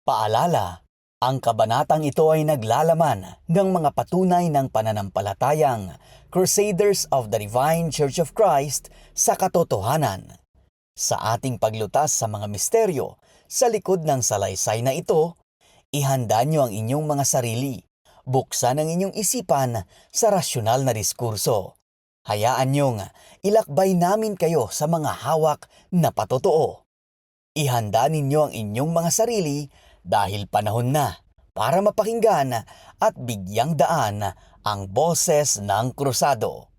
Paalala, ang kabanatang ito ay naglalaman ng mga patunay ng pananampalatayang Crusaders of the Divine Church of Christ sa katotohanan. Sa ating paglutas sa mga misteryo sa likod ng salaysay na ito, ihanda niyo ang inyong mga sarili. Buksan ang inyong isipan sa rasyonal na diskurso. Hayaan niyong ilakbay namin kayo sa mga hawak na patotoo. Ihanda ninyo ang inyong mga sarili dahil panahon na para mapakinggan at bigyang daan ang boses ng krusado.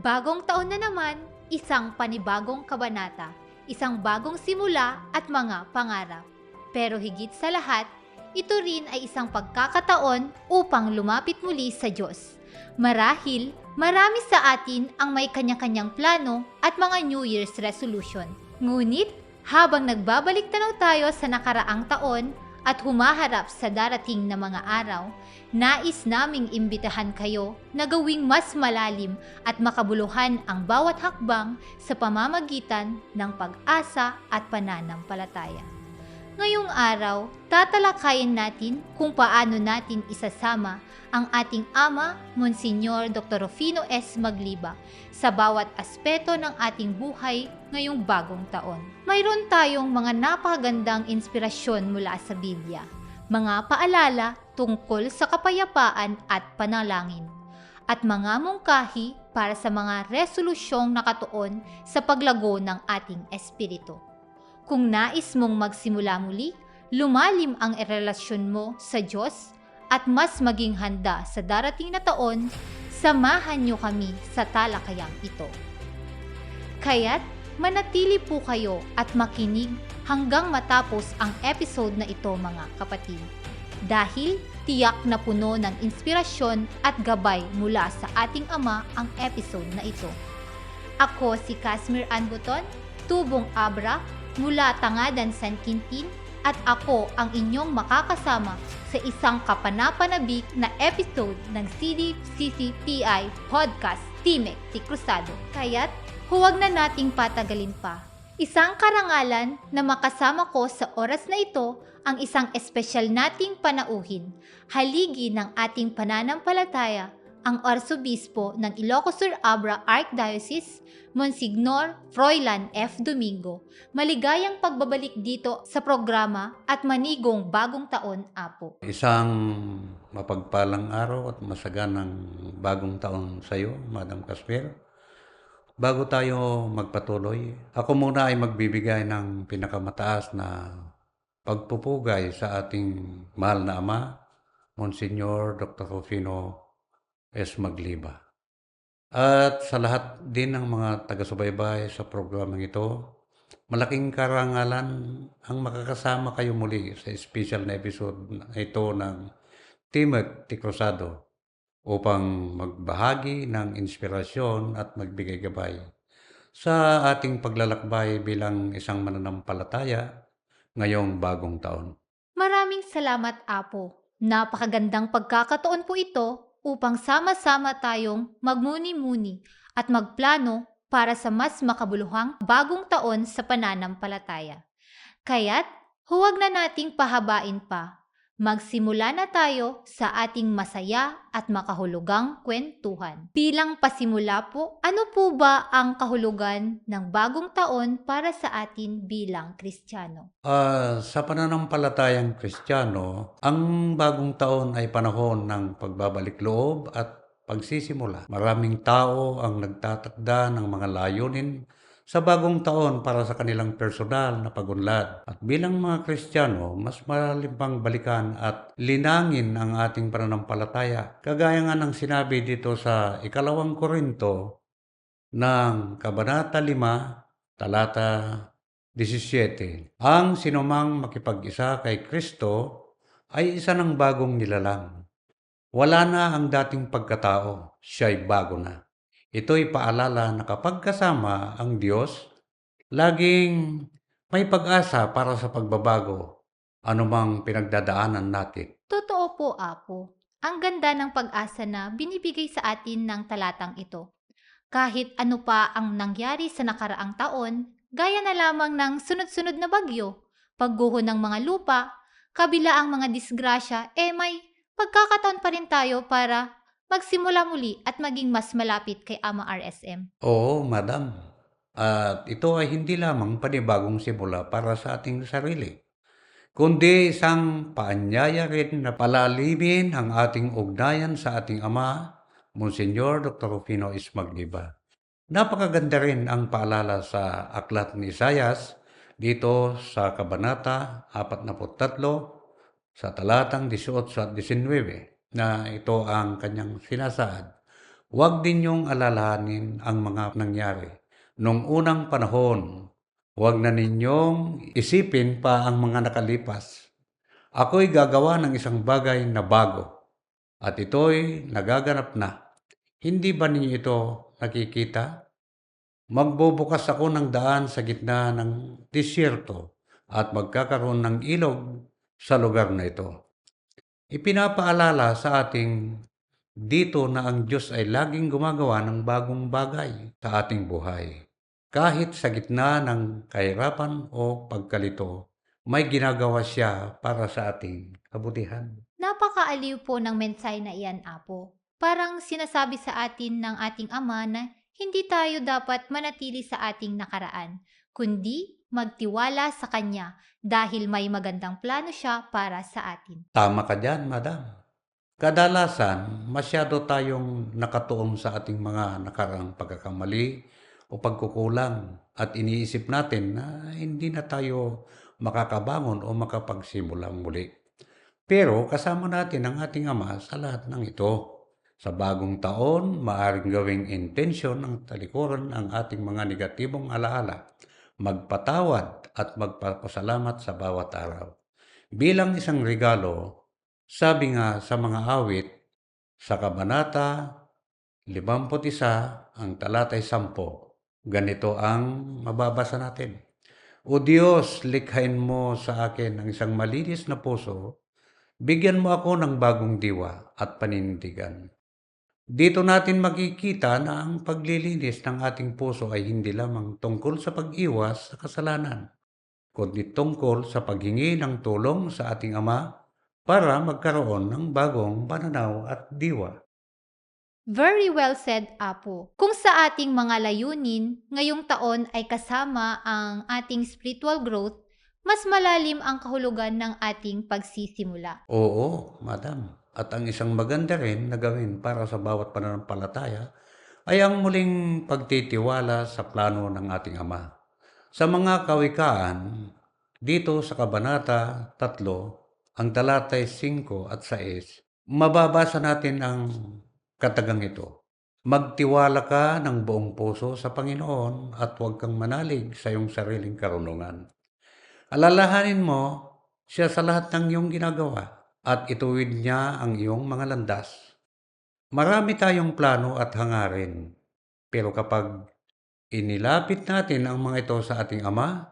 Bagong taon na naman, isang panibagong kabanata, isang bagong simula at mga pangarap. Pero higit sa lahat, ito rin ay isang pagkakataon upang lumapit muli sa Diyos. Marahil, marami sa atin ang may kanya-kanyang plano at mga New Year's resolution. Ngunit, habang nagbabalik tanaw tayo sa nakaraang taon at humaharap sa darating na mga araw, nais naming imbitahan kayo na gawing mas malalim at makabuluhan ang bawat hakbang sa pamamagitan ng pag-asa at pananampalataya. Ngayong araw, tatalakayin natin kung paano natin isasama ang ating Ama, Monsignor Dr. Rufino S. Magliba, sa bawat aspeto ng ating buhay ngayong bagong taon. Mayroon tayong mga napakagandang inspirasyon mula sa Biblia, mga paalala tungkol sa kapayapaan at panalangin, at mga mungkahi para sa mga resolusyong nakatuon sa paglago ng ating espiritu. Kung nais mong magsimula muli, lumalim ang relasyon mo sa Diyos at mas maging handa sa darating na taon, samahan niyo kami sa talakayang ito. Kaya't manatili po kayo at makinig hanggang matapos ang episode na ito, mga kapatid. Dahil tiyak na puno ng inspirasyon at gabay mula sa ating Ama ang episode na ito. Ako si Casmir Ann Buton, Tubong Abra, mula Tangadan, San Quintin, at ako ang inyong makakasama sa isang kapanapanabik na episode ng CDCCPI Podcast Timek ti Cruzado. Kaya't huwag na nating patagalin pa. Isang karangalan na makasama ko sa oras na ito ang isang espesyal nating panauhin, haligi ng ating pananampalataya, ang Arsobispo ng Ilocos Sur Abra Archdiocese, Monsignor Froilan F. Domingo. Maligayang pagbabalik dito sa programa at manigong bagong taon, Apo. Isang mapagpalang araw at masaganang bagong taon sa iyo, Madam Casper. Bago tayo magpatuloy, ako muna ay magbibigay ng pinakamataas na pagpupugay sa ating mahal na Ama, Monsignor Dr. Rufino S. Magliba. At sa lahat din ng mga taga-subaybay sa programang ito, malaking karangalan ang makakasama kayo muli sa special na episode na ito ng Timek ti Cruzado upang magbahagi ng inspirasyon at magbigay gabay sa ating paglalakbay bilang isang mananampalataya ngayong bagong taon. Maraming salamat, Apo. Napakagandang pagkakataon po ito upang sama-sama tayong magmuni-muni at magplano para sa mas makabuluhang bagong taon sa pananampalataya. Kaya't huwag na nating pahabain pa. Magsimula na tayo sa ating masaya at makahulugang kwentuhan. Bilang pasimula po, ano po ba ang kahulugan ng bagong taon para sa atin bilang Kristiyano? Sa pananampalatayang Kristiyano, ang bagong taon ay panahon ng pagbabalik loob at pagsisimula. Maraming tao ang nagtatakda ng mga layunin sa bagong taon para sa kanilang personal na pagunlad. At bilang mga Kristiyano, mas malalim pang balikan at linangin ang ating pananampalataya. Kagaya nga ng sinabi dito sa 2 Korinto ng Kabanata 5, Talata 17. Ang sinumang makipag-isa kay Kristo ay isa ng bagong nilalang. Wala na ang dating pagkatao, siya'y bago na. Ito'y paalala na kapag kasama ang Diyos, laging May pag-asa para sa pagbabago, anumang pinagdadaanan natin. Totoo po, Apo. Ang ganda ng pag-asa na binibigay sa atin ng talatang ito. Kahit ano pa ang nangyari sa nakaraang taon, gaya na lamang ng sunod-sunod na bagyo, pagguho ng mga lupa, kabila ang mga disgrasya, may pagkakataon pa rin tayo para magsimula muli at maging mas malapit kay Ama RSM. Oo, madam. At ito ay hindi lamang panibagong simula para sa ating sarili, kundi isang paanyaya rin na palalimin ang ating ugnayan sa ating Ama, Monsignor Dr. Rufino Ismagliba. Napakaganda rin ang paalala sa aklat ni Isayas dito sa Kabanata 43 sa talatang 18 at 19 na ito ang kanyang sinasaad. Huwag ninyong alalahanin ang mga nangyari noong unang panahon. Huwag na ninyong isipin pa ang mga nakalipas. Ako'y gagawa ng isang bagay na bago at ito'y nagaganap na. Hindi ba ninyo ito nakikita? Magbubukas ako ng daan sa gitna ng disyerto at magkakaroon ng ilog sa lugar na ito. Ipinapaalala sa ating dito na ang Diyos ay laging gumagawa ng bagong bagay sa ating buhay. Kahit sa gitna ng kahirapan o pagkalito, may ginagawa siya para sa ating kabutihan. Napakaaliw po ng mensahe na iyan, Apo. Parang sinasabi sa atin ng ating Ama na hindi tayo dapat manatili sa ating nakaraan, kundi magtiwala sa Kanya dahil may magandang plano siya para sa atin. Tama ka dyan, madam. Kadalasan, masyado tayong nakatuon sa ating mga nakaraang pagkakamali o pagkukulang at iniisip natin na hindi na tayo makakabangon o makapagsimulang muli. Pero kasama natin ang ating Ama sa lahat ng ito. Sa bagong taon, maaaring gawing intensyon ng talikuran ang ating mga negatibong alaala, magpatawad at magpapasalamat sa bawat araw. Bilang isang regalo, sabi nga sa mga awit, sa Kabanata 51, ang talatay 10, ganito ang mababasa natin. O Diyos, likhain mo sa akin ang isang malinis na puso, bigyan mo ako ng bagong diwa at panindigan. Dito natin makikita na ang paglilinis ng ating puso ay hindi lamang tungkol sa pag-iwas sa kasalanan, kundi tungkol sa paghingi ng tulong sa ating Ama para magkaroon ng bagong pananaw at diwa. Very well said, Apo. Kung sa ating mga layunin, ngayong taon ay kasama ang ating spiritual growth, mas malalim ang kahulugan ng ating pagsisimula. Oo, madam. At ang isang maganda rin na gawin para sa bawat pananampalataya ay ang muling pagtitiwala sa plano ng ating Ama. Sa mga kawikaan, dito sa Kabanata 3, ang talatay 5 at 6, mababasa natin ang katagang ito. Magtiwala ka ng buong puso sa Panginoon at huwag kang manalig sa iyong sariling karunungan. Alalahanin mo siya sa lahat ng iyong ginagawa at ituwid niya ang iyong mga landas. Marami tayong plano at hangarin, pero kapag inilapit natin ang mga ito sa ating Ama,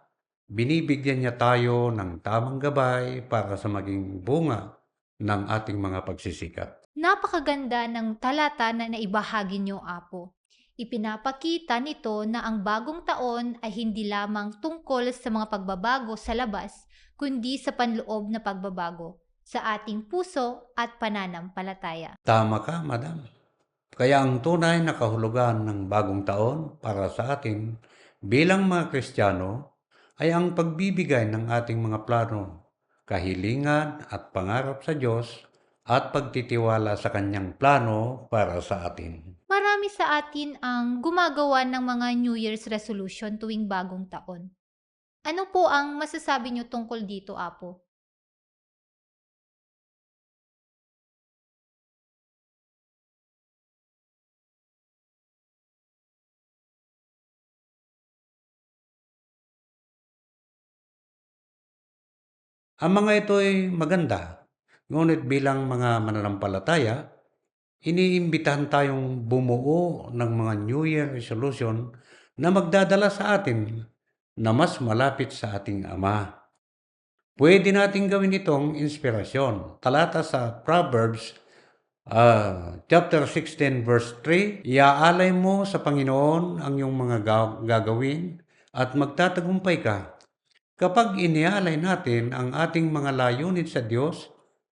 binibigyan niya tayo ng tamang gabay para sa maging bunga ng ating mga pagsisikap. Napakaganda ng talata na naibahagi niyo, Apo. Ipinapakita nito na ang bagong taon ay hindi lamang tungkol sa mga pagbabago sa labas, kundi sa panloob na pagbabago sa ating puso at pananampalataya. Tama ka, madam. Kaya ang tunay na kahulugan ng bagong taon para sa atin bilang mga Kristiyano ay ang pagbibigay ng ating mga plano, kahilingan at pangarap sa Diyos at pagtitiwala sa Kanyang plano para sa atin. Marami sa atin ang gumagawa ng mga New Year's resolution tuwing bagong taon. Ano po ang masasabi niyo tungkol dito, Apo? Ang mga ito ay maganda, ngunit bilang mga mananampalataya, iniimbitahan tayong bumuo ng mga New Year resolution na magdadala sa atin na mas malapit sa ating Ama. Pwede natin gawin itong inspirasyon. Talata sa Proverbs chapter 16 verse 3, iaalay mo sa Panginoon ang iyong mga gagawin at magtatagumpay ka. Kapag inialay natin ang ating mga layunin sa Diyos,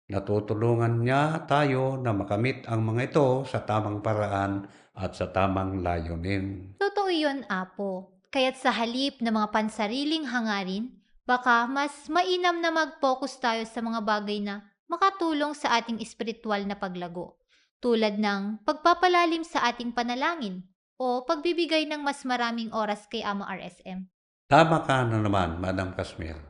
natutulungan niya tayo na makamit ang mga ito sa tamang paraan at sa tamang layunin. Totoo yun, Apo. Kaya't sa halip na mga pansariling hangarin, baka mas mainam na mag-focus tayo sa mga bagay na makatulong sa ating espiritual na paglago. Tulad ng pagpapalalim sa ating panalangin o pagbibigay ng mas maraming oras kay Ama RSM. Tama ka na naman, Madam Kasmir.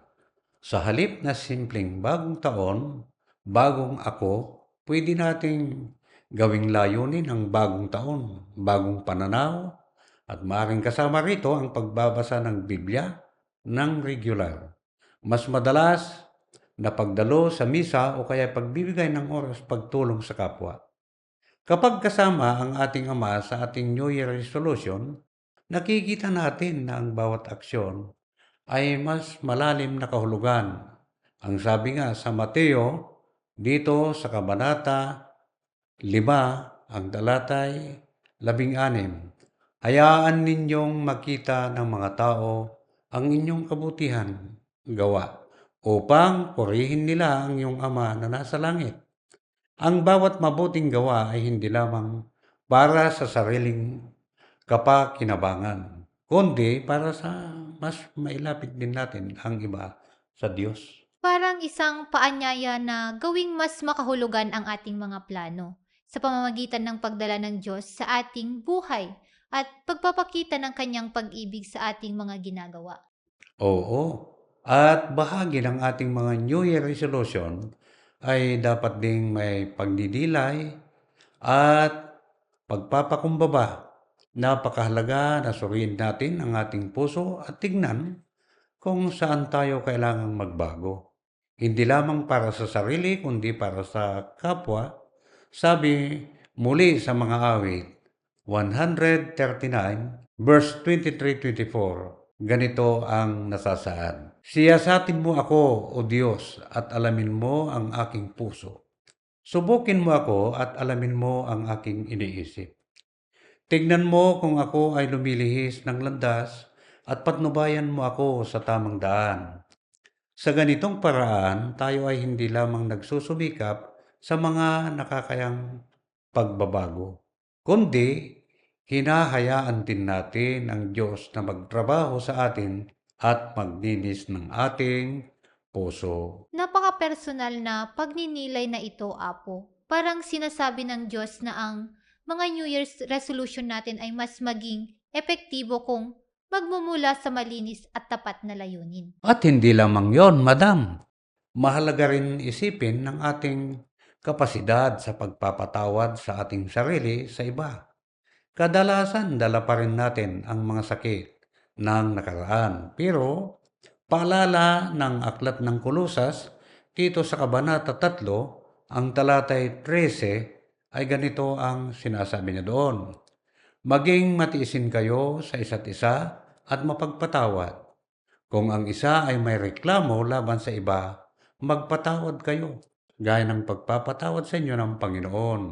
Sa halip na simpleng bagong taon, bagong ako, pwede nating gawing layunin ang bagong taon, bagong pananaw, at maaaring kasama rito ang pagbabasa ng Biblia ng regular. Mas madalas na pagdalo sa misa o kaya pagbibigay ng oras pagtulong sa kapwa. Kapag kasama ang ating Ama sa ating New Year resolution, nakikita natin na ang bawat aksyon ay mas malalim na kahulugan. Ang sabi nga sa Mateo, dito sa Kabanata 5, ang talatay 16, hayaan ninyong makita ng mga tao ang inyong kabutihan gawa upang purihin nila ang iyong Ama na nasa langit. Ang bawat mabuting gawa ay hindi lamang para sa sariling kapakinabangan, kundi para sa mas mailapit din natin ang iba sa Diyos. Parang isang paanyaya na gawing mas makahulugan ang ating mga plano sa pamamagitan ng pagdala ng Diyos sa ating buhay at pagpapakita ng kanyang pag-ibig sa ating mga ginagawa. Oo, at bahagi ng ating mga New Year resolution ay dapat ding may pagdidilay at pagpapakumbaba. Napakahalaga na suriin natin ang ating puso at tignan kung saan tayo kailangang magbago. Hindi lamang para sa sarili, kundi para sa kapwa. Sabi muli sa mga awit, 139 verse 23-24, ganito ang nasasaad. Siyasatin mo ako, O Diyos, at alamin mo ang aking puso. Subukin mo ako at alamin mo ang aking iniisip. Tignan mo kung ako ay lumilihis ng landas at patnubayan mo ako sa tamang daan. Sa ganitong paraan, tayo ay hindi lamang nagsusumikap sa mga nakakayang pagbabago, kundi hinahayaan din natin ang Diyos na magtrabaho sa atin at magdinis ng ating puso. Napaka-personal na pagninilay na ito, Apo. Parang sinasabi ng Diyos na ang mga New Year's resolution natin ay mas maging epektibo kung magmumula sa malinis at tapat na layunin. At hindi lamang yon, Madam. Mahalaga rin isipin ng ating kapasidad sa pagpapatawad sa ating sarili sa iba. Kadalasan dala pa rin natin ang mga sakit ng nakaraan. Pero paalala ng Aklat ng Kolosas dito sa Kabanata 3, ang talatay 13 ay ganito ang sinasabi niya doon. Maging matiisin kayo sa isa't isa at mapagpatawad. Kung ang isa ay may reklamo laban sa iba, magpatawad kayo, gaya ng pagpapatawad sa inyo ng Panginoon.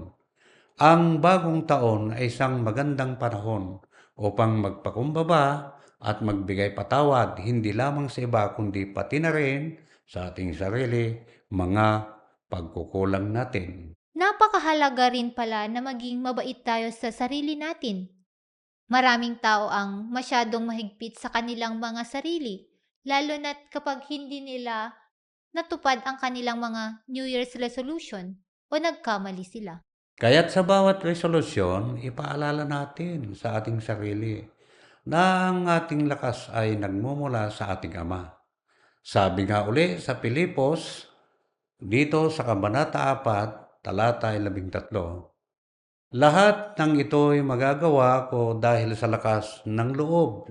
Ang bagong taon ay isang magandang panahon upang magpakumbaba at magbigay patawad hindi lamang sa iba kundi pati na rin sa ating sarili, mga pagkukulang natin. Napakahalaga rin pala na maging mabait tayo sa sarili natin. Maraming tao ang masyadong mahigpit sa kanilang mga sarili, lalo na't kapag hindi nila natupad ang kanilang mga New Year's resolution o nagkamali sila. Kaya't sa bawat resolusyon, ipaalala natin sa ating sarili na ang ating lakas ay nagmumula sa ating Ama. Sabi nga uli sa Pilipos, dito sa Kabanata 4, talata 13, lahat ng ito'y magagawa ko dahil sa lakas ng loob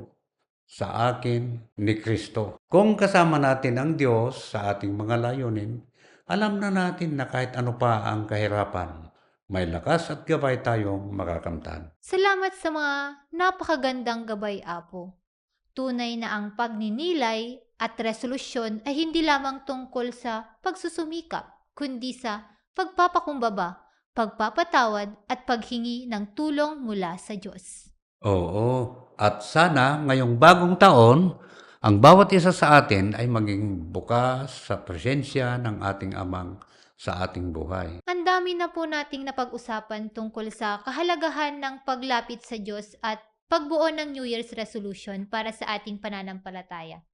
sa akin ni Kristo. Kung kasama natin ang Diyos sa ating mga layunin, alam na natin na kahit ano pa ang kahirapan, may lakas at gabay tayong makakamtan. Salamat sa mga napakagandang gabay, Apo. Tunay na ang pagninilay at resolusyon ay hindi lamang tungkol sa pagsusumikap, kundi sa pagpapakumbaba, pagpapatawad at paghingi ng tulong mula sa Diyos. Oo, at sana ngayong bagong taon, ang bawat isa sa atin ay maging bukas sa presensya ng ating Amang sa ating buhay. Ang dami na po nating napag-usapan tungkol sa kahalagahan ng paglapit sa Diyos at pagbuo ng New Year's resolution para sa ating pananampalataya.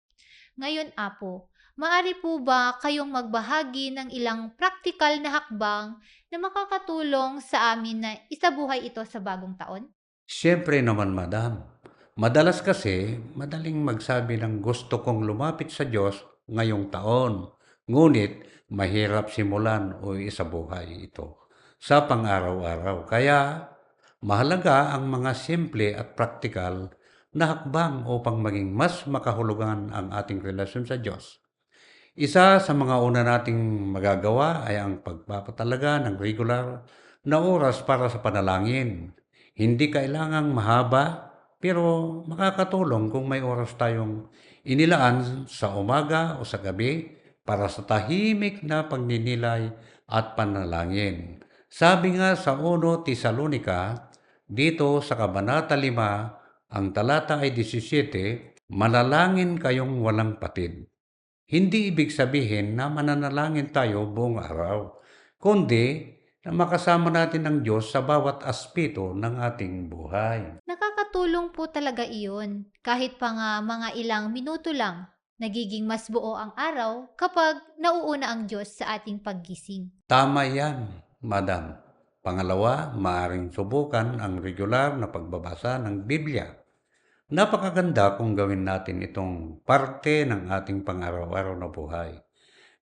Ngayon, Apo, maari po ba kayong magbahagi ng ilang praktikal na hakbang na makakatulong sa amin na isabuhay ito sa bagong taon? Siyempre naman, madam. Madalas kasi, madaling magsabi ng gusto kong lumapit sa Diyos ngayong taon. Ngunit, mahirap simulan o isabuhay ito sa pang-araw-araw. Kaya, mahalaga ang mga simple at praktikal na hakbang upang maging mas makahulugan ang ating relasyon sa Diyos. Isa sa mga una nating magagawa ay ang pagpapatalaga ng regular na oras para sa panalangin. Hindi kailangang mahaba, pero makakatulong kung may oras tayong inilaan sa umaga o sa gabi para sa tahimik na pagninilay at panalangin. Sabi nga sa 1 Tesalonica, dito sa Kabanata 5, ang talata ay 17, manalangin kayong walang patid. Hindi ibig sabihin na mananalangin tayo buong araw, kundi na makasama natin ang Diyos sa bawat aspeto ng ating buhay. Nakakatulong po talaga iyon. Kahit pa nga mga ilang minuto lang, nagiging mas buo ang araw kapag nauuna ang Diyos sa ating paggising. Tama yan, madam. Pangalawa, maaring subukan ang regular na pagbabasa ng Biblia. Napakaganda kung gawin natin itong parte ng ating pang-araw-araw na buhay.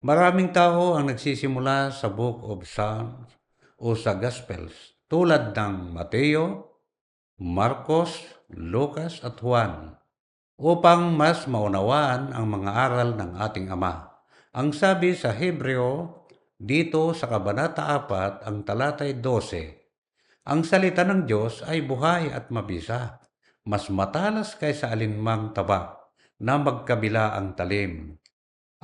Maraming tao ang nagsisimula sa Book of Psalms o sa Gospels tulad ng Mateo, Marcos, Lucas at Juan upang mas maunawaan ang mga aral ng ating Ama. Ang sabi sa Hebreo dito sa Kabanata 4, ang talatay 12, ang salita ng Diyos ay buhay at mabisa, mas matalas kaysa alinmang tabak na magkabila ang talim.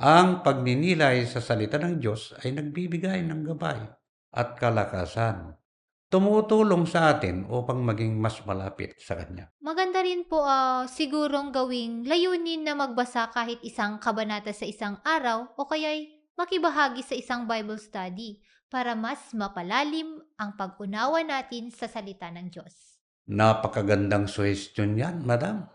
Ang pagninilay sa salita ng Diyos ay nagbibigay ng gabay at kalakasan. Tumutulong sa atin upang maging mas malapit sa Kanya. Maganda rin po sigurong gawing layunin na magbasa kahit isang kabanata sa isang araw o kaya'y makibahagi sa isang Bible study para mas mapalalim ang pag-unawa natin sa salita ng Diyos. Napakagandang suhestyon yan, madam.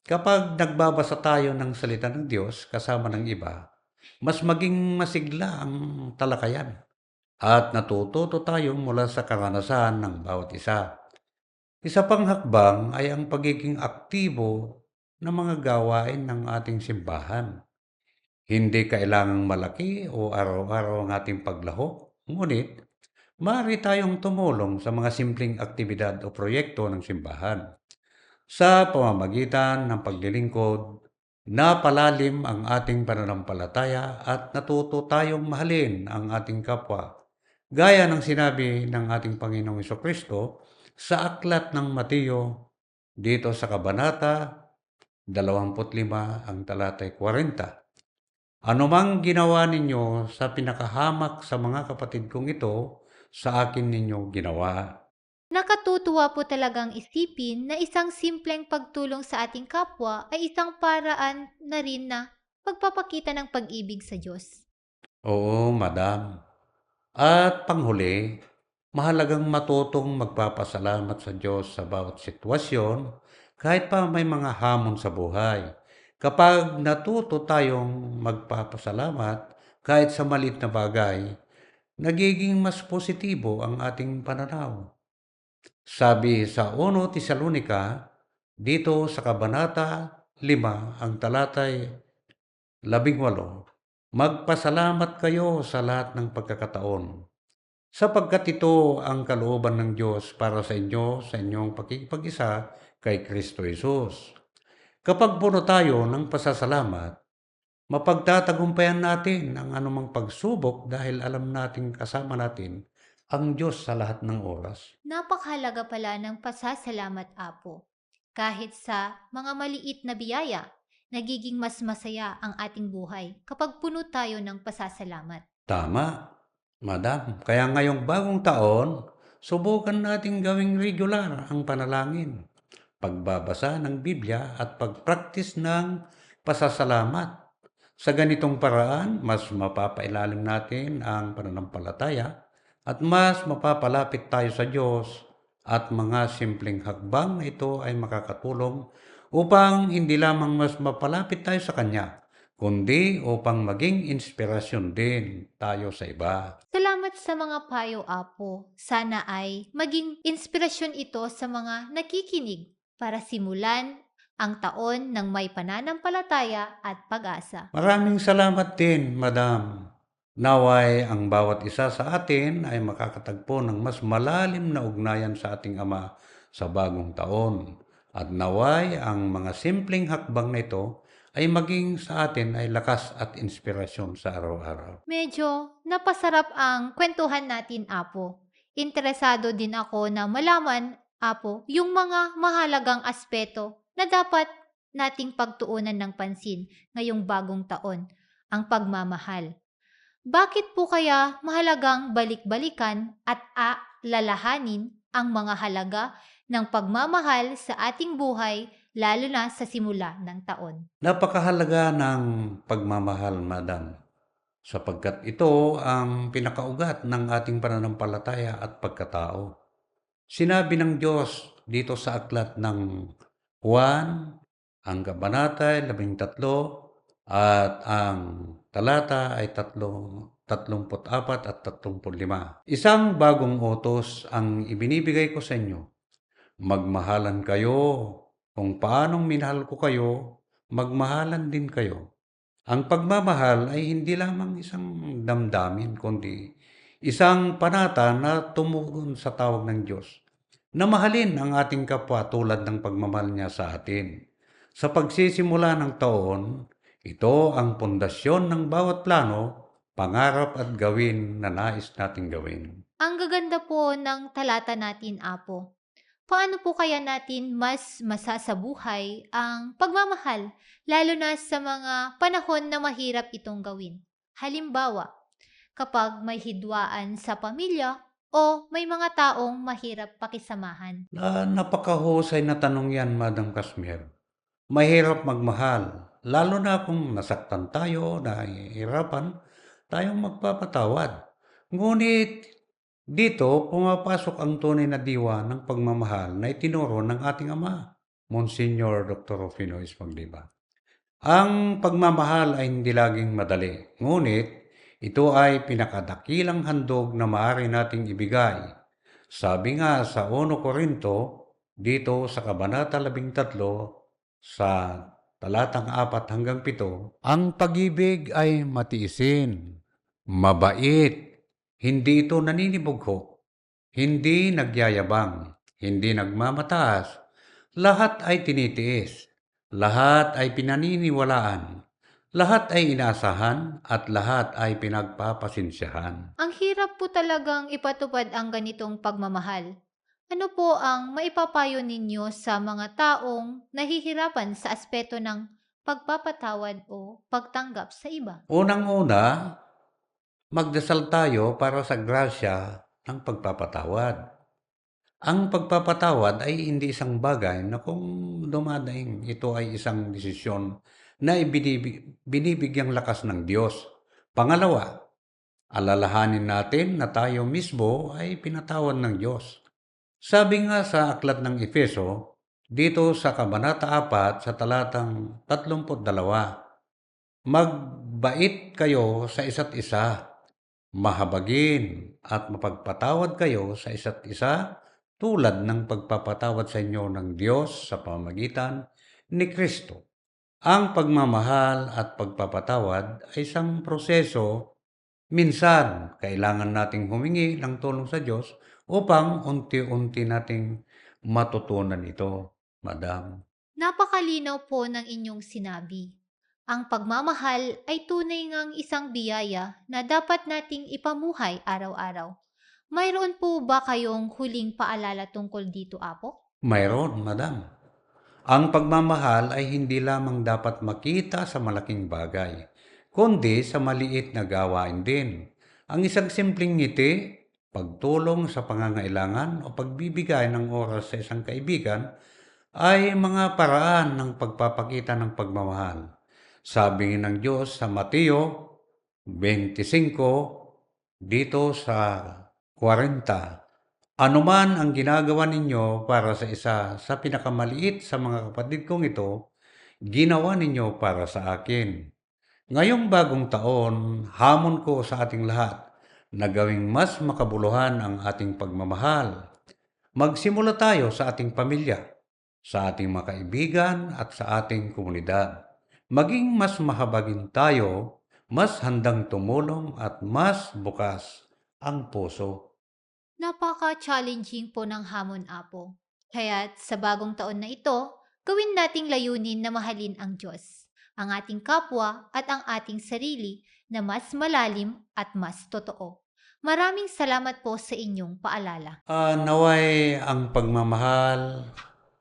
Kapag nagbabasa tayo ng salita ng Diyos kasama ng iba, mas maging masigla ang talakayan at natututo tayo mula sa karanasan ng bawat isa. Isa pang hakbang ay ang pagiging aktibo ng mga gawain ng ating simbahan. Hindi kailangang malaki o araw-araw ang ating paglahok, ngunit maaari tayong tumulong sa mga simpleng aktibidad o proyekto ng simbahan. Sa pamamagitan ng paglilingkod, napalalim ang ating pananampalataya at natuto tayong mahalin ang ating kapwa. Gaya ng sinabi ng ating Panginoong Jesucristo sa aklat ng Mateo dito sa Kabanata 25, ang talatay 40. Ano mang ginawa ninyo sa pinakahamak sa mga kapatid kong ito, sa akin ninyo ginawa. Nakatutuwa po talagang isipin na isang simpleng pagtulong sa ating kapwa ay isang paraan na rin na pagpapakita ng pag-ibig sa Diyos. Oo, madam. At panghuli, mahalagang matutong magpapasalamat sa Diyos sa bawat sitwasyon kahit pa may mga hamon sa buhay. Kapag natuto tayong magpapasalamat kahit sa maliit na bagay, nagiging mas positibo ang ating pananaw. Sabi sa 1 Tesalonica, dito sa Kabanata 5, ang talatay 18, magpasalamat kayo sa lahat ng pagkakataon, sapagkat ito ang kalooban ng Diyos para sa inyo sa inyong pakikipag-isa kay Kristo Jesus. Kapag puno tayo ng pasasalamat, mapagtatagumpayan natin ang anumang pagsubok dahil alam nating kasama natin ang Diyos sa lahat ng oras. Napakahalaga pala ng pasasalamat, Apo. Kahit sa mga maliit na biyaya, nagiging mas masaya ang ating buhay kapag puno tayo ng pasasalamat. Tama, Madam. Kaya ngayong bagong taon, subukan nating gawing regular ang panalangin, pagbabasa ng Biblia at pagpraktis ng pasasalamat. Sa ganitong paraan, mas mapapailalim natin ang pananampalataya at mas mapapalapit tayo sa Diyos at mga simpleng hakbang na ito ay makakatulong upang hindi lamang mas mapalapit tayo sa Kanya, kundi upang maging inspirasyon din tayo sa iba. Salamat sa mga payo, Apo. Sana ay maging inspirasyon ito sa mga nakikinig para simulan ang taon ng may pananampalataya at pag-asa. Maraming salamat din, Madam. Naway ang bawat isa sa atin ay makakatagpo ng mas malalim na ugnayan sa ating Ama sa bagong taon. At naway ang mga simpleng hakbang na ito ay maging sa atin ay lakas at inspirasyon sa araw-araw. Medyo napasarap ang kwentuhan natin, Apo. Interesado din ako na malaman, Apo, yung mga mahalagang aspeto na dapat nating pagtuunan ng pansin ngayong bagong taon, ang pagmamahal. Bakit po kaya mahalagang balik-balikan at lalahanin ang mga halaga ng pagmamahal sa ating buhay lalo na sa simula ng taon? Napakahalaga ng pagmamahal, Madam, sapagkat ito ang pinakaugat ng ating pananampalataya at pagkatao. Sinabi ng Diyos dito sa aklat ng Juan, ang kabanata ay 13 at ang talata ay 34 at 35. Isang bagong utos ang ibinibigay ko sa inyo. Magmahalan kayo. Kung paanong minahal ko kayo, magmahalan din kayo. Ang pagmamahal ay hindi lamang isang damdamin, kundi isang panata na tumugon sa tawag ng Diyos na mahalin ang ating kapwa tulad ng pagmamahal niya sa atin. Sa pagsisimula ng taon, ito ang pundasyon ng bawat plano, pangarap at gawin na nais nating gawin. Ang gaganda po ng talata natin, Apo. Paano po kaya natin mas masasabuhay ang pagmamahal, lalo na sa mga panahon na mahirap itong gawin? Halimbawa, kapag may hidwaan sa pamilya o may mga taong mahirap pakisamahan. Napakahusay na tanong yan, Madam Kasmier. Mahirap magmahal, lalo na kung nasaktan tayo, nahihirapan, tayong magpapatawad. Ngunit dito pumapasok ang tunay na diwa ng pagmamahal na itinuro ng ating Ama, Monsignor Dr. Rufino Esmagliba. Ang pagmamahal ay hindi laging madali, ngunit ito ay pinakadakilang handog na maaari nating ibigay. Sabi nga sa 1 Korinto, dito sa Kabanata 13, sa talatang 4 hanggang 7, ang pag-ibig ay matiisin, mabait, hindi ito naninibugho, hindi nagyayabang, hindi nagmamataas, lahat ay tinitiis, lahat ay pinaniniwalaan, lahat ay inaasahan at lahat ay pinagpapasensyahan. Ang hirap po talagang ipatupad ang ganitong pagmamahal. Ano po ang maipapayo ninyo sa mga taong nahihirapan sa aspeto ng pagpapatawad o pagtanggap sa iba? Unang-una, magdasal tayo para sa grasya ng pagpapatawad. Ang pagpapatawad ay hindi isang bagay na kung dumadaing ito ay isang desisyon na binibigyang lakas ng Diyos. Pangalawa, alalahanin natin na tayo mismo ay pinatawad ng Diyos. Sabi nga sa aklat ng Efeso, dito sa Kabanata 4 sa talatang 32, magbait kayo sa isa't isa, mahabagin at mapagpatawad kayo sa isa't isa tulad ng pagpapatawad sa inyo ng Diyos sa pamamagitan ni Kristo. Ang pagmamahal at pagpapatawad ay isang proseso. Minsan, kailangan nating humingi ng tulong sa Diyos upang unti-unti nating matutunan ito, Madam. Napakalinaw po ng inyong sinabi. Ang pagmamahal ay tunay ngang isang biyaya na dapat nating ipamuhay araw-araw. Mayroon po ba kayong huling paalala tungkol dito, Apo? Mayroon, Madam. Ang pagmamahal ay hindi lamang dapat makita sa malaking bagay, kundi sa maliit na gawain din. Ang isang simpleng ngiti, pagtulong sa pangangailangan o pagbibigay ng oras sa isang kaibigan ay mga paraan ng pagpapakita ng pagmamahal. Sabi ng Diyos sa Mateo 25, dito sa 40, anuman ang ginagawa ninyo para sa isa sa pinakamaliit sa mga kapatid kong ito, ginawa ninyo para sa akin. Ngayong bagong taon, hamon ko sa ating lahat na gawing mas makabuluhan ang ating pagmamahal. Magsimula tayo sa ating pamilya, sa ating mga kaibigan at sa ating komunidad. Maging mas mahabagin tayo, mas handang tumulong at mas bukas ang puso. Napaka-challenging po ng hamon, Apo. Kaya't sa bagong taon na ito, gawin nating layunin na mahalin ang Diyos, ang ating kapwa at ang ating sarili na mas malalim at mas totoo. Maraming salamat po sa inyong paalala. Naway ang pagmamahal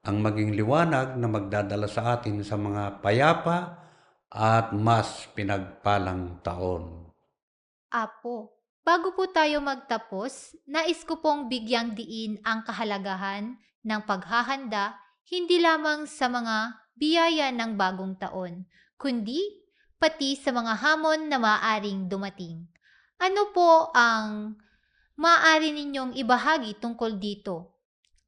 ang maging liwanag na magdadala sa atin sa mga payapa at mas pinagpalang taon. Apo, bago po tayo magtapos, nais ko pong bigyang diin ang kahalagahan ng paghahanda hindi lamang sa mga biyaya ng bagong taon, kundi pati sa mga hamon na maaaring dumating. Ano po ang maaari ninyong ibahagi tungkol dito?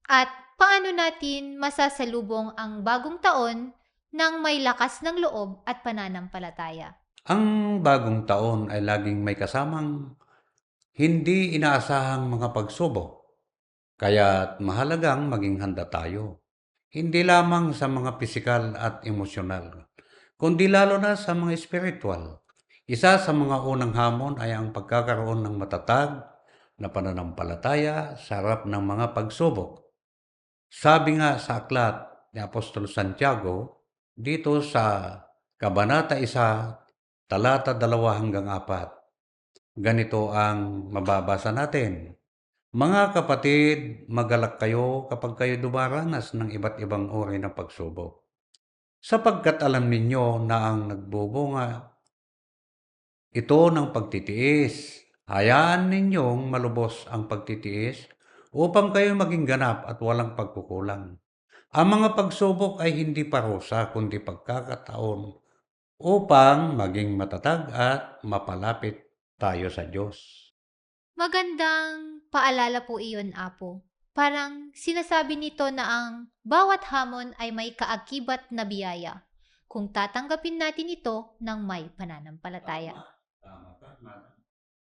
At paano natin masasalubong ang bagong taon ng may lakas ng loob at pananampalataya? Ang bagong taon ay laging may kasamang hindi inaasahang mga pagsubok, kaya't mahalagang maging handa tayo. Hindi lamang sa mga pisikal at emosyonal, kundi lalo na sa mga espiritual. Isa sa mga unang hamon ay ang pagkakaroon ng matatag na pananampalataya sa harap ng mga pagsubok. Sabi nga sa aklat ni Apostol Santiago, dito sa Kabanata 1, talata 2 hanggang 4, ganito ang mababasa natin. Mga kapatid, magalak kayo kapag kayo dumaranas ng iba't ibang uri ng pagsubok. Sapagkat alam ninyo na ang nagbubunga ito ng pagtitiis. Hayaan ninyong malubos ang pagtitiis upang kayo maging ganap at walang pagkukulang. Ang mga pagsubok ay hindi parusa kundi pagkakataon upang maging matatag at mapalapit tayo sa Diyos. Magandang paalala po iyon, Apo. Parang sinasabi nito na ang bawat hamon ay may kaakibat na biyaya kung tatanggapin natin ito ng may pananampalataya.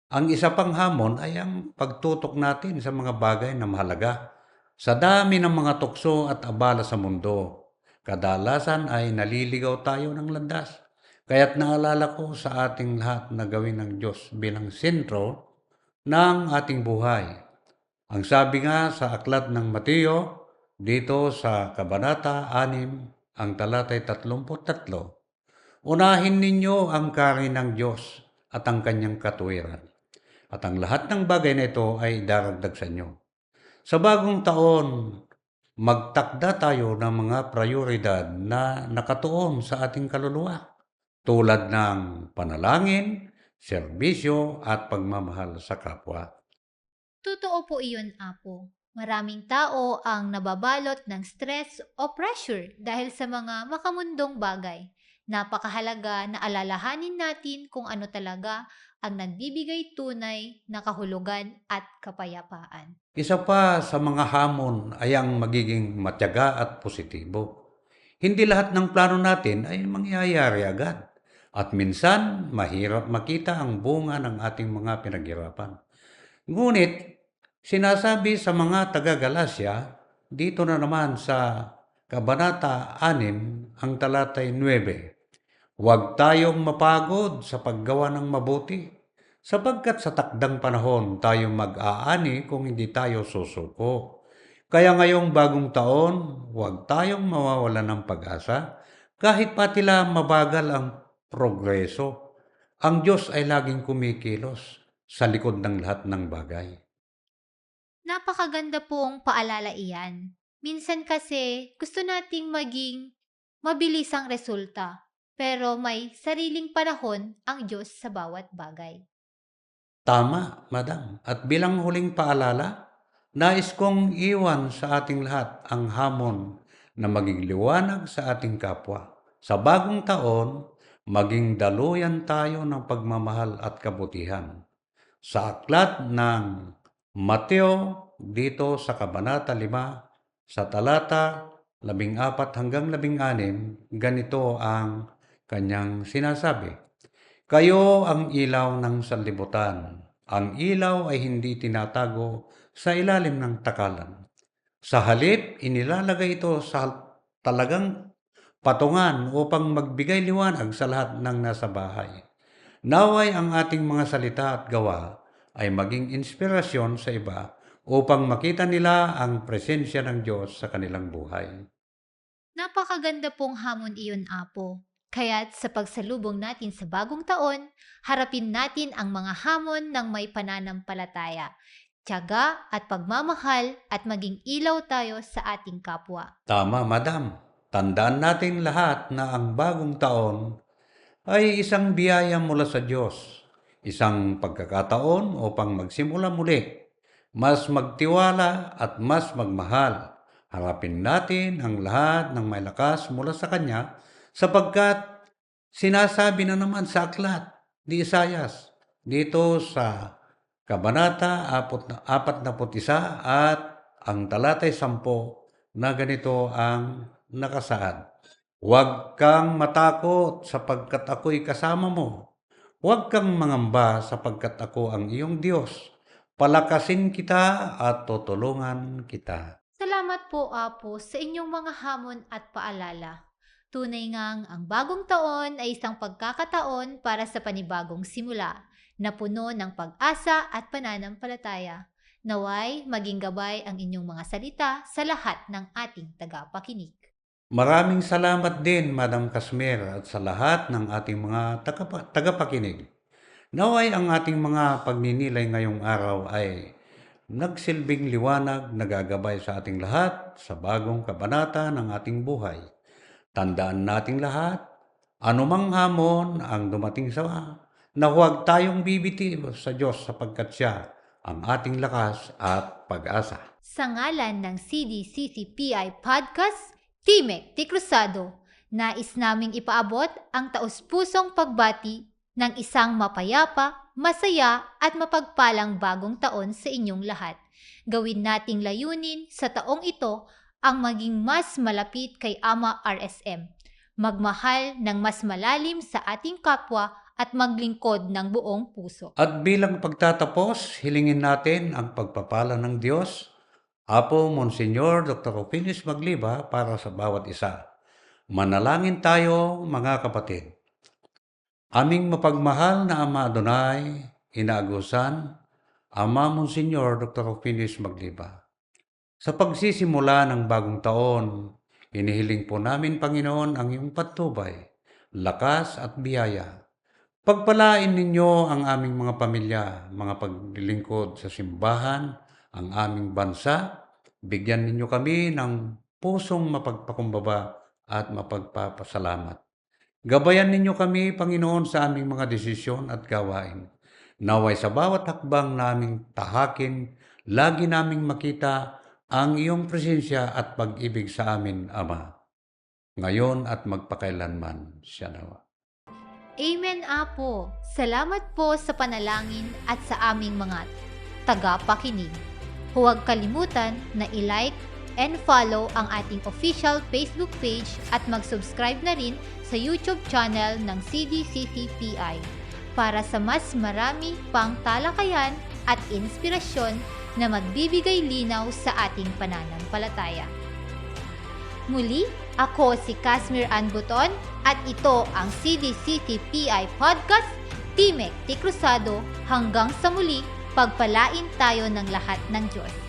Ang isa pang hamon ay ang pagtutok natin sa mga bagay na mahalaga. Sa dami ng mga tukso at abala sa mundo, kadalasan ay naliligaw tayo ng landas. Kaya't naalala ko sa ating lahat na gawin ng Diyos bilang sentro ng ating buhay. Ang sabi nga sa aklat ng Mateo, dito sa Kabanata 6, ang talatay 33, unahin ninyo ang kari ng Diyos at ang kanyang katuwiran, at ang lahat ng bagay na ito ay daragdag sa inyo. Sa bagong taon, magtakda tayo ng mga prioridad na nakatuon sa ating kaluluwa, tulad ng panalangin, serbisyo at pagmamahal sa kapwa. Totoo po iyon, Apo. Maraming tao ang nababalot ng stress o pressure dahil sa mga makamundong bagay. Napakahalaga na alalahanin natin kung ano talaga ang nagbibigay tunay na kahulugan at kapayapaan. Isa pa sa mga hamon ay ang magiging matyaga at positibo. Hindi lahat ng plano natin ay mangyayari agad. At minsan, mahirap makita ang bunga ng ating mga pinaghirapan. Ngunit, sinasabi sa mga taga-Galasya, dito na naman sa Kabanata 6, ang talatay 9, huwag tayong mapagod sa paggawa ng mabuti, sapagkat sa takdang panahon tayo mag-aani kung hindi tayo susuko. Kaya ngayong bagong taon, huwag tayong mawawalan ng pag-asa, kahit pa tila mabagal ang progreso. Ang Diyos ay laging kumikilos sa likod ng lahat ng bagay. Napakaganda pong paalala iyan. Minsan kasi gusto nating maging mabilis ang resulta, pero may sariling panahon ang Diyos sa bawat bagay. Tama, madam. At bilang huling paalala, nais kong iwan sa ating lahat ang hamon na maging liwanag sa ating kapwa. Sa bagong taon, maging daluyan tayo ng pagmamahal at kabutihan. Sa aklat ng Mateo dito sa Kabanata 5, sa talata 14 hanggang 16, ganito ang kanyang sinasabi. Kayo ang ilaw ng sanlibutan. Ang ilaw ay hindi tinatago sa ilalim ng takalan. Sa halip, inilalagay ito sa talagang patungan upang magbigay liwanag sa lahat ng nasa bahay. Naway ang ating mga salita at gawa ay maging inspirasyon sa iba upang makita nila ang presensya ng Diyos sa kanilang buhay. Napakaganda pong hamon iyon, Apo. Kaya't sa pagsalubong natin sa bagong taon, harapin natin ang mga hamon ng may pananampalataya, tiyaga at pagmamahal at maging ilaw tayo sa ating kapwa. Tama, madam. Tandaan natin lahat na ang bagong taon ay isang biyaya mula sa Diyos. Isang pagkakataon upang magsimula muli, mas magtiwala at mas magmahal. Harapin natin ang lahat ng may lakas mula sa Kanya sapagkat sinasabi na naman sa aklat ni Isayas dito sa Kabanata 41 at ang talatay 10 na ganito ang nakasaad. Huwag kang matakot sapagkat ako'y kasama mo. Huwag kang mangamba sapagkat ako ang iyong Diyos. Palakasin kita at tutulungan kita. Salamat po, Apo, sa inyong mga hamon at paalala. Tunay ngang ang bagong taon ay isang pagkakataon para sa panibagong simula na puno ng pag-asa at pananampalataya. Naway maging gabay ang inyong mga salita sa lahat ng ating tagapakinig. Maraming salamat din, Madam Kasmer, at sa lahat ng ating mga tagapakinig. Naway ang ating mga pagninilay ngayong araw ay nagsilbing liwanag na gagabay sa ating lahat sa bagong kabanata ng ating buhay. Tandaan nating lahat, anumang hamon ang dumating na huwag tayong bibitiw sa Diyos sapagkat Siya ang ating lakas at pag-asa. Sa ngalan ng CDCCPI Podcast, Timek T. Cruzado, nais naming ipaabot ang taus-pusong pagbati ng isang mapayapa, masaya at mapagpalang bagong taon sa inyong lahat. Gawin nating layunin sa taong ito ang maging mas malapit kay Ama RSM, magmahal ng mas malalim sa ating kapwa at maglingkod ng buong puso. At bilang pagtatapos, hilingin natin ang pagpapala ng Diyos, Apo Monsignor Dr. Opinius Magliba para sa bawat isa. Manalangin tayo, mga kapatid. Aming mapagmahal na Ama Adonai, inaagusan, Ama Monsignor Dr. Opinius Magliba. Sa pagsisimula ng bagong taon, inihiling po namin, Panginoon, ang iyong patnubay, lakas at biyaya. Pagpalain ninyo ang aming mga pamilya, mga paglilingkod sa simbahan, ang aming bansa. Bigyan ninyo kami ng pusong mapagpakumbaba at mapagpapasalamat. Gabayan ninyo kami, Panginoon, sa aming mga desisyon at gawain. Naway sa bawat hakbang naming tahakin, lagi naming makita ang iyong presensya at pag-ibig sa amin, Ama. Ngayon at magpakailanman. Siya nawa. Amen, Apo. Salamat po sa panalangin at sa aming mga tagapakinig. Huwag kalimutan na i-like and follow ang ating official Facebook page at mag-subscribe na rin sa YouTube channel ng CDCCPI para sa mas marami pang talakayan at inspirasyon na magbibigay linaw sa ating pananampalataya. Muli, ako si Kasmir Ann Buton at ito ang CDCCPI Podcast, Timek T. Cruzado. Hanggang sa muli, pagpalain tayo ng lahat ng Diyos.